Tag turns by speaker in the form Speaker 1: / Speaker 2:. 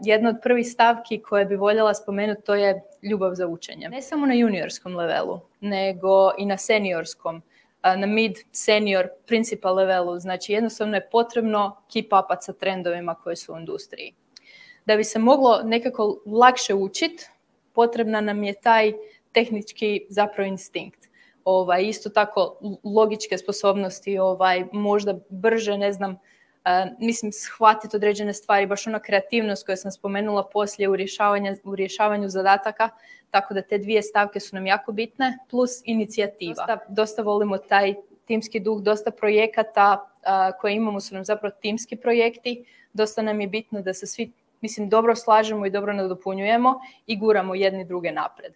Speaker 1: Jedna od prvih stavki koje bi voljela spomenuti to je ljubav za učenje. Ne samo na juniorskom levelu, nego i na seniorskom, na mid, senior, principal levelu. Znači jednostavno je potrebno keep upat sa trendovima koji su u industriji. Da bi se moglo nekako lakše učiti, potrebna nam je taj tehnički zapravo instinkt. Isto tako logičke sposobnosti, možda brže, shvatiti određene stvari, baš ona kreativnost koju sam spomenula poslije u rješavanju zadataka, tako da te dvije stavke su nam jako bitne, plus inicijativa. Dosta volimo taj timski duh, dosta projekata koje imamo su nam zapravo timski projekti, dosta nam je bitno da se svi dobro slažemo i dobro nadopunjujemo i guramo jedni druge napred.